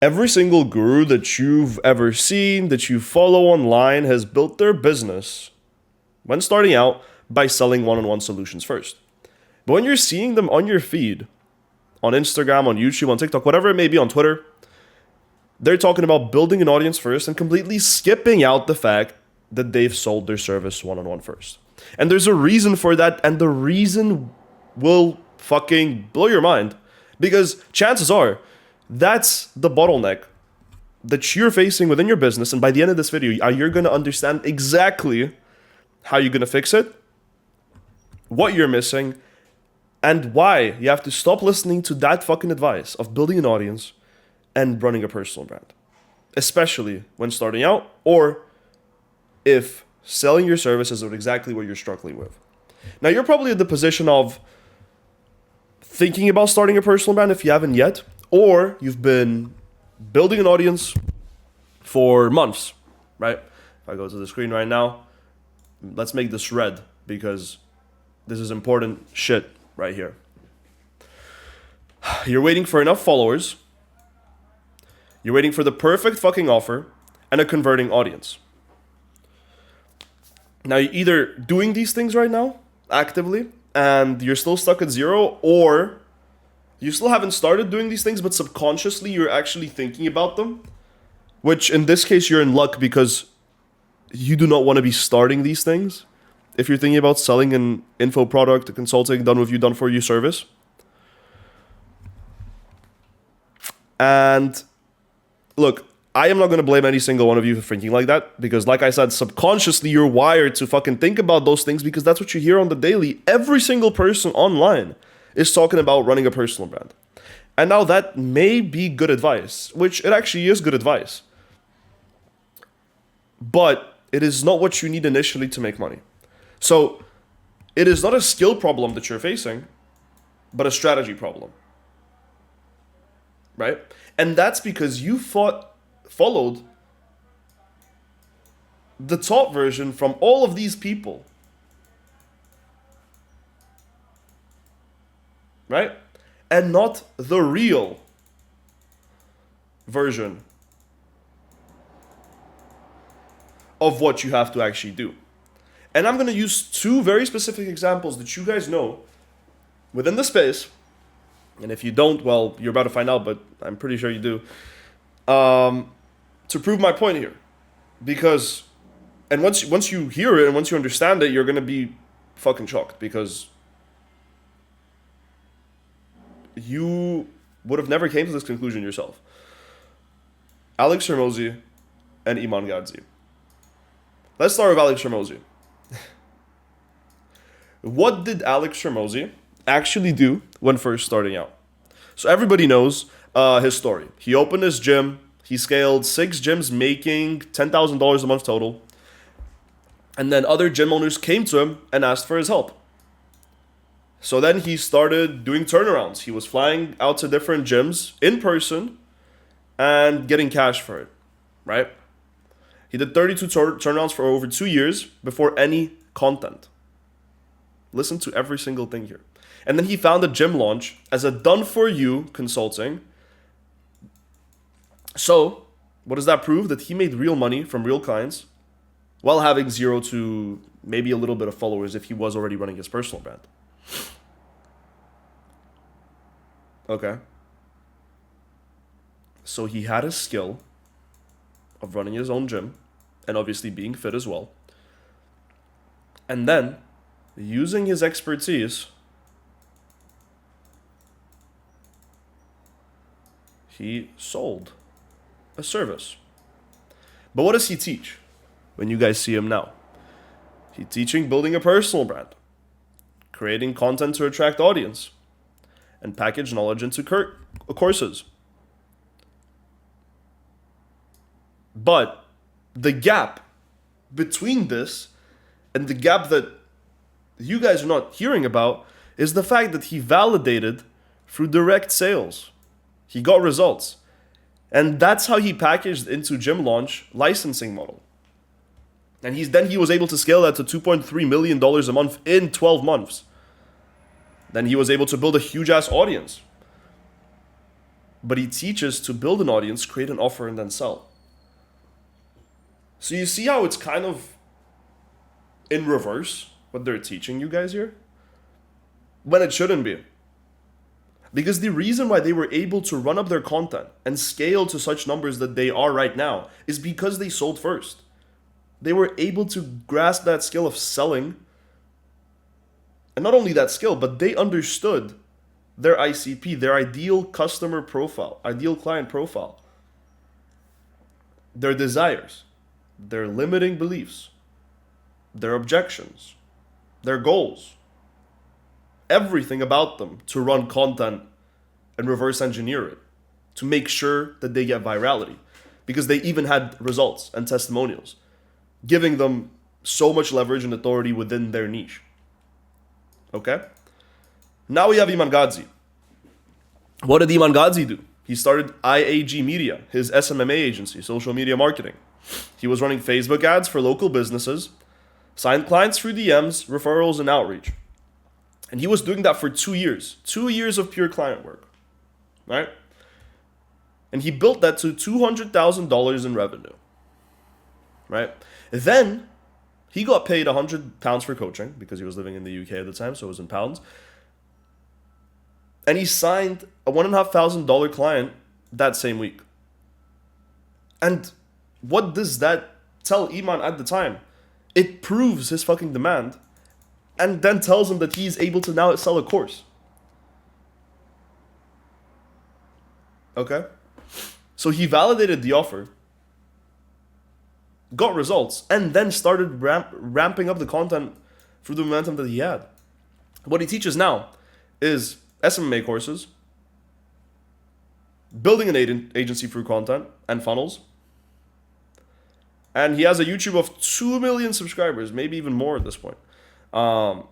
Every single guru that you've ever seen, that you follow online, has built their business when starting out by selling one-on-one solutions first. But when you're seeing them on your feed, on Instagram, on YouTube, on TikTok, whatever it may be, on Twitter, they're talking about building an audience first and completely skipping out the fact that they've sold their service one-on-one first. And there's a reason for that, and the reason will fucking blow your mind. Because chances are, that's the bottleneck that you're facing within your business, and by the end of this video, you're going to understand exactly how you're going to fix it, what you're missing, and why you have to stop listening to that fucking advice of building an audience and running a personal brand. Especially when starting out, or if selling your services is exactly what you're struggling with. Now, you're probably in the position of thinking about starting a personal brand if you haven't yet, or you've been building an audience for months, right? If I go to the screen right now, let's make this red because this is important shit right here. You're waiting for enough followers. You're waiting for the perfect fucking offer and a converting audience. Now, you're either doing these things right now, actively, and you're still stuck at zero, or you still haven't started doing these things, but subconsciously you're actually thinking about them. Which, in this case, you're in luck because you do not want to be starting these things. If you're thinking about selling an info product, a consulting, done with you, done for you service. And look, I am not going to blame any single one of you for thinking like that, because like I said, subconsciously you're wired to fucking think about those things because that's what you hear on the daily. Every single person online is talking about running a personal brand. And now that may be good advice, which it actually is good advice. But it is not what you need initially to make money. So it is not a skill problem that you're facing, but a strategy problem. Right? And that's because you followed the top version from all of these people. Right? And not the real version of what you have to actually do. And I'm going to use two very specific examples that you guys know within the space. And if you don't, well, you're about to find out, but I'm pretty sure you do. To prove my point here. Because, and once you hear it and once you understand it, you're going to be fucking shocked. Because you would have never came to this conclusion yourself. Alex Hormozi and Iman Gadzi. Let's start with Alex Hormozi. What did Alex Hormozi actually do when first starting out? So everybody knows his story. He opened his gym. He scaled 6 gyms, making $10,000 a month total. And then other gym owners came to him and asked for his help. So then he started doing turnarounds. He was flying out to different gyms in person and getting cash for it, right? He did 32 turnarounds for over 2 years before any content. Listen to every single thing here. And then he found a gym launch as a done-for-you consulting. So, what does that prove? That he made real money from real clients while having 0 to maybe a little bit of followers if he was already running his personal brand. Okay. So he had a skill of running his own gym and obviously being fit as well. And then, using his expertise, he sold a service. But what does he teach when you guys see him now? He's teaching building a personal brand, creating content to attract audience, and package knowledge into courses. But the gap between this and the gap that you guys are not hearing about is the fact that he validated through direct sales. He got results. And that's how he packaged into gym launch licensing model. And he was able to scale that to $2.3 million a month in 12 months. Then he was able to build a huge ass audience. but he teaches to build an audience, create an offer, and then sell. So you see how it's kind of in reverse what they're teaching you guys here? When it shouldn't be. Because the reason why they were able to run up their content and scale to such numbers that they are right now is because they sold first. They were able to grasp that skill of selling. And not only that skill, but they understood their ICP, their ideal customer profile, ideal client profile, their desires, their limiting beliefs, their objections, their goals, everything about them to run content and reverse engineer it to make sure that they get virality, because they even had results and testimonials giving them so much leverage and authority within their niche. Okay? Now we have Iman Gadzi. What did Iman Gadzi do? He started IAG Media, his SMMA agency, social media marketing. He was running Facebook ads for local businesses, signed clients through DMs, referrals, and outreach. And he was doing that for 2 years. 2 years of pure client work. Right? And he built that to $200,000 in revenue. Right? Then he got paid £100 for coaching because he was living in the UK at the time, so it was in pounds. And he signed a $1,500 client that same week. And what does that tell Iman at the time? It proves his fucking demand, and then tells him that he's able to now sell a course. Okay? So he validated the offer, got results, and then started ramping up the content through the momentum that he had. What he teaches now is SMMA courses, building an agency through content and funnels, and he has a YouTube of 2 million subscribers, maybe even more at this point. And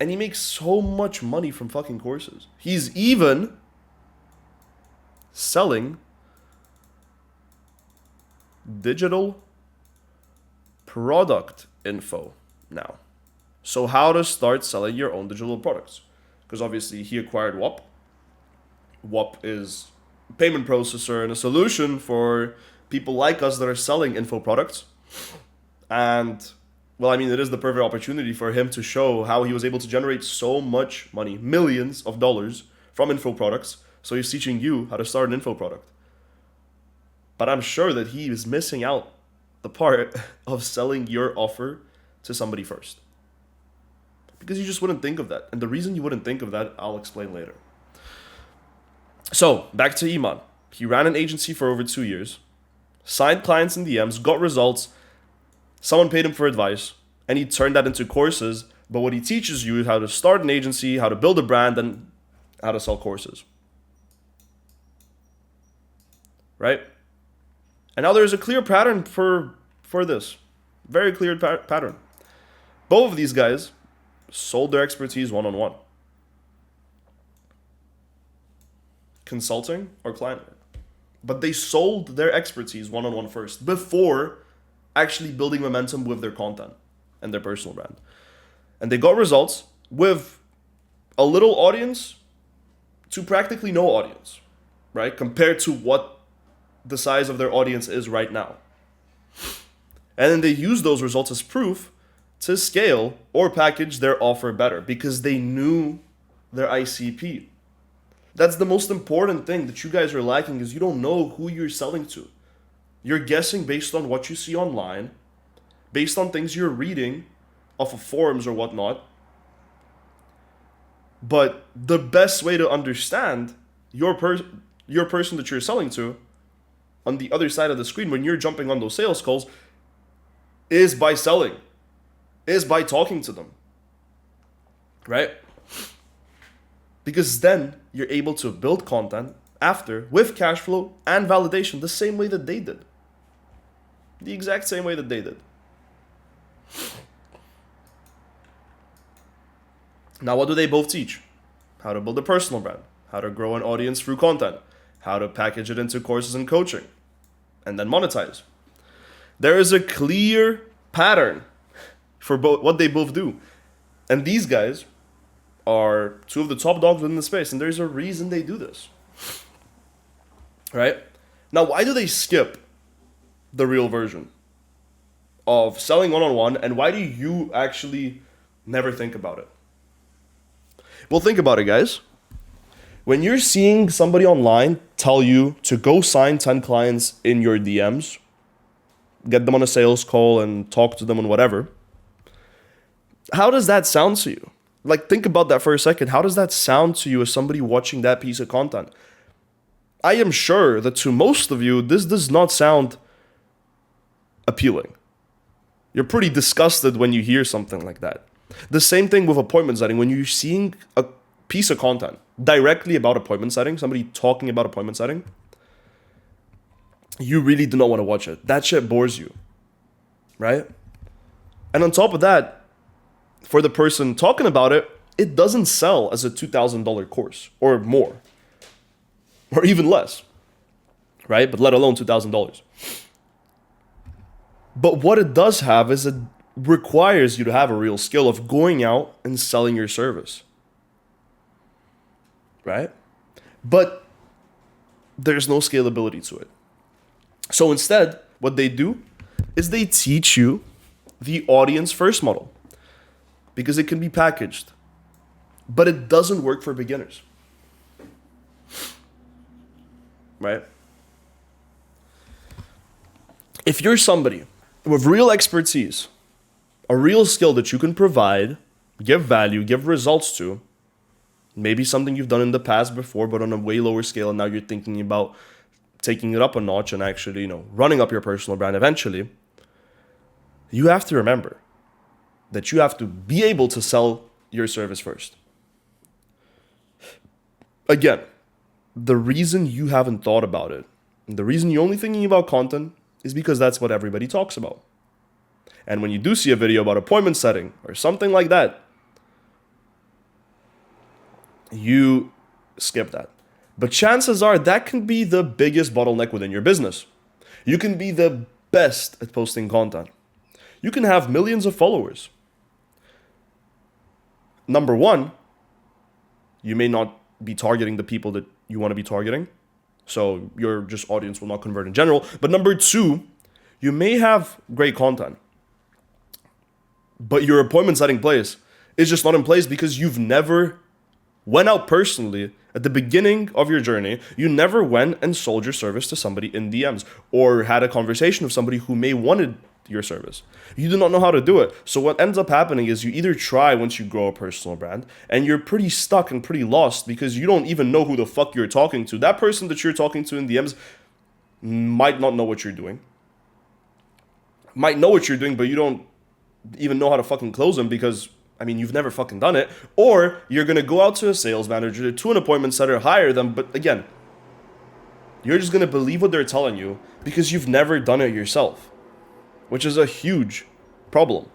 he makes so much money from fucking courses. He's even selling digital product info now. So how to start selling your own digital products. Because obviously he acquired WAP. WAP is a payment processor and a solution for people like us that are selling info products. And, well, I mean, it is the perfect opportunity for him to show how he was able to generate so much money, millions of dollars from info products. So he's teaching you how to start an info product. But I'm sure that he is missing out the part of selling your offer to somebody first. Because you just wouldn't think of that. And the reason you wouldn't think of that, I'll explain later. So, back to Iman. He ran an agency for over 2 years, signed clients in DMs, got results, someone paid him for advice, and he turned that into courses. But what he teaches you is how to start an agency, how to build a brand, and how to sell courses. Right? And now there's a clear pattern for this. Very clear pattern. Both of these guys sold their expertise one-on-one. Consulting or client work. But they sold their expertise one-on-one first before actually building momentum with their content and their personal brand. And they got results with a little audience to practically no audience, right? Compared to what the size of their audience is right now. And then they use those results as proof to scale or package their offer better because they knew their ICP. That's the most important thing that you guys are lacking, is you don't know who you're selling to. You're guessing based on what you see online, based on things you're reading off of forums or whatnot. But the best way to understand your person that you're selling to on the other side of the screen when you're jumping on those sales calls is by selling, is by talking to them, right? Because then you're able to build content after with cash flow and validation the same way that they did. The exact same way that they did. Now, what do they both teach? How to build a personal brand, how to grow an audience through content, how to package it into courses and coaching, and then monetize. There is a clear pattern for both what they both do. And these guys are two of the top dogs within the space, and there's a reason they do this. right? Now, why do they skip the real version of selling one-on-one, and why do you actually never think about it? Well, think about it, guys. When you're seeing somebody online tell you to go sign 10 clients in your DMs, get them on a sales call and talk to them and whatever, how does that sound to you? Like, think about that for a second. How does that sound to you as somebody watching that piece of content? I am sure that to most of you, this does not sound appealing. You're pretty disgusted when you hear something like that. The same thing with appointment setting. When you're seeing a piece of content directly about appointment setting, somebody talking about appointment setting, you really do not want to watch it. That shit bores you, right? And on top of that, for the person talking about it, it doesn't sell as a $2,000 course or more, or even less, right? But let alone $2,000. But what it does have is it requires you to have a real skill of going out and selling your service, right? But there's no scalability to it. So instead, what they do is they teach you the audience first model because it can be packaged, but it doesn't work for beginners, right? If you're somebody with real expertise, a real skill that you can provide, give value, give results to, maybe something you've done in the past before, but on a way lower scale, and now you're thinking about taking it up a notch and actually, running up your personal brand eventually, you have to remember that you have to be able to sell your service first. Again, the reason you haven't thought about it, and the reason you're only thinking about content, is because that's what everybody talks about. And when you do see a video about appointment setting or something like that, you skip that. But chances are that can be the biggest bottleneck within your business. You can be the best at posting content. You can have millions of followers. Number one, you may not be targeting the people that you want to be targeting. So your just audience will not convert in general. But number two, you may have great content, but your appointment setting place is just not in place because you've never went out personally at the beginning of your journey. You never went and sold your service to somebody in DMs or had a conversation with somebody who may wanted your service. You do not know how to do it. So what ends up happening is you either try once you grow a personal brand and you're pretty stuck and pretty lost because you don't even know who the fuck you're talking to. That person that you're talking to in DMs might not know what you're doing. Might know what you're doing, but you don't even know how to fucking close them because, you've never fucking done it. Or you're going to go out to a sales manager, to an appointment setter, hire them. But again, you're just going to believe what they're telling you because you've never done it yourself, which is a huge problem.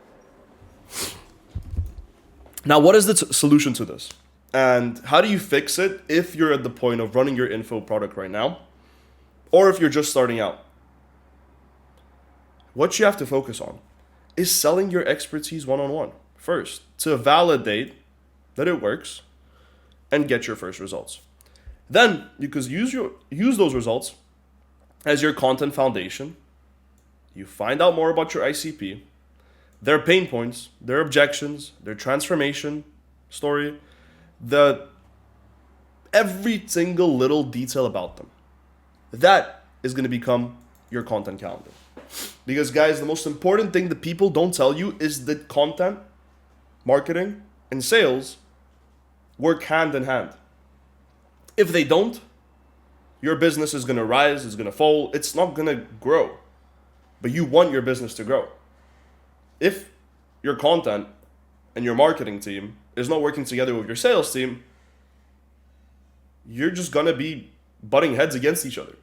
Now, what is the solution to this? And how do you fix it if you're at the point of running your info product right now? Or if you're just starting out? What you have to focus on is selling your expertise one-on-one first to validate that it works and get your first results. Then you could use those results as your content foundation. You find out more about your ICP, their pain points, their objections, their transformation story, every single little detail about them. That is going to become your content calendar. Because guys, the most important thing that people don't tell you is that content, marketing, and sales work hand in hand. If they don't, your business is going to rise, it's going to fall, it's not going to grow. But you want your business to grow. If your content and your marketing team is not working together with your sales team, you're just going to be butting heads against each other.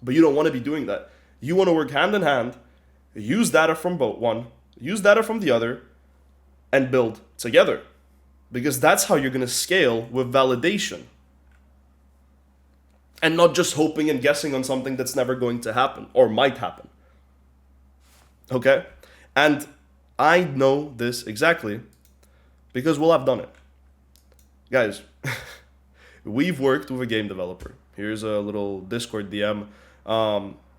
But you don't want to be doing that. You want to work hand in hand, use data from both one, use data from the other, and build together. Because that's how you're going to scale with validation. And not just hoping and guessing on something that's never going to happen or might happen. Okay? And I know this exactly because, well, I've done it. Guys, we've worked with a game developer Here's a little Discord DM.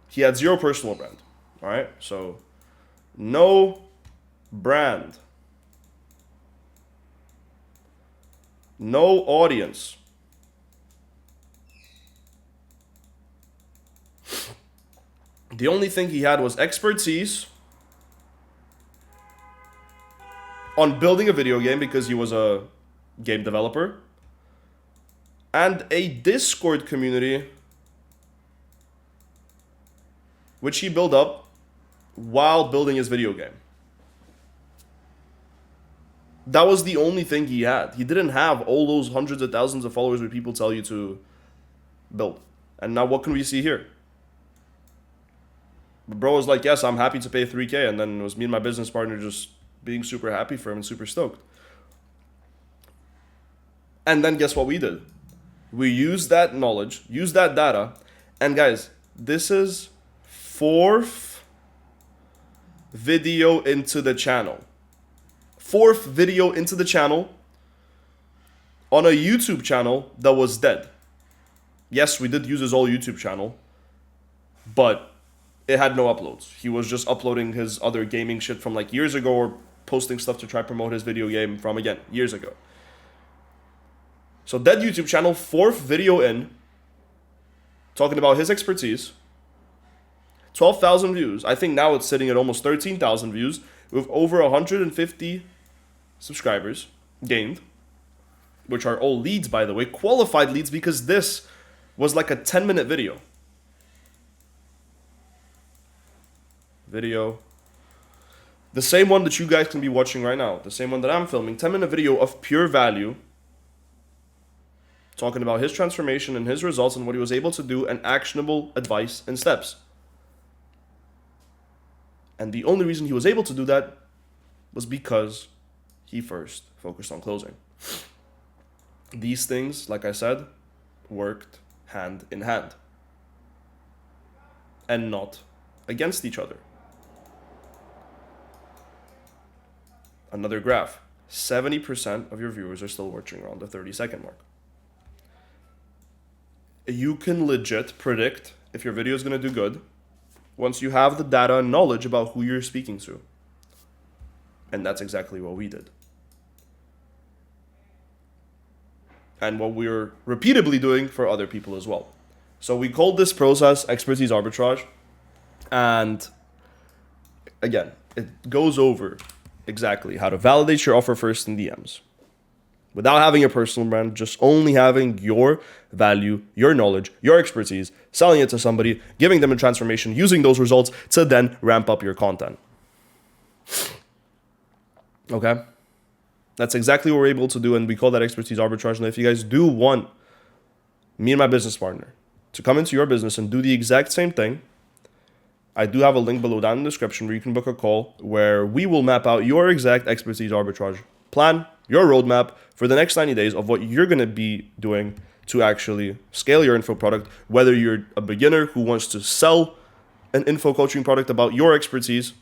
He had zero personal brand. All right, so no brand, no audience. The only thing he had was expertise on building a video game because he was a game developer, and a Discord community which he built up while building his video game. That was the only thing he had. He didn't have all those hundreds of thousands of followers where people tell you to build. And now what can we see here? Bro was like, yes, I'm happy to pay 3K. And then it was me and my business partner just being super happy for him and super stoked. And then guess what we did? We used that knowledge, used that data. And guys, this is 4th video into the channel. 4th video into the channel on a YouTube channel that was dead. Yes, we did use his old YouTube channel, but it had no uploads. He was just uploading his other gaming shit from like years ago or posting stuff to try to promote his video game from, again, years ago. So dead YouTube channel, 4th video in, talking about his expertise. 12,000 views. I think now it's sitting at almost 13,000 views with over 150 subscribers gained, which are all leads, by the way, qualified leads, because this was like a 10-minute video. The same one that you guys can be watching right now, the same one that I'm filming, 10-minute video of pure value, talking about his transformation and his results and what he was able to do and actionable advice and steps. And the only reason he was able to do that was because he first focused on closing. These things, like I said, worked hand in hand and not against each other. Another graph. 70% of your viewers are still watching around the 30-second mark. You can legit predict if your video is going to do good once you have the data and knowledge about who you're speaking to. And that's exactly what we did. And what we're repeatedly doing for other people as well. So we called this process expertise arbitrage. And again, it goes over exactly how to validate your offer first in DMs. Without having a personal brand, just only having your value, your knowledge, your expertise, selling it to somebody, giving them a transformation, using those results to then ramp up your content. Okay? That's exactly what we're able to do, and we call that expertise arbitrage. And if you guys do want me and my business partner to come into your business and do the exact same thing, I do have a link below down in the description where you can book a call where we will map out your exact expertise arbitrage plan, your roadmap for the next 90 days of what you're going to be doing to actually scale your info product, whether you're a beginner who wants to sell an info coaching product about your expertise,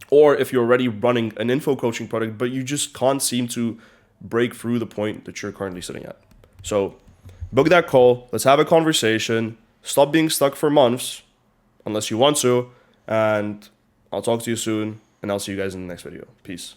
or if you're already running an info coaching product, but you just can't seem to break through the point that you're currently sitting at. So book that call. Let's have a conversation. Stop being stuck for months, unless you want to. And I'll talk to you soon, and I'll see you guys in the next video. Peace.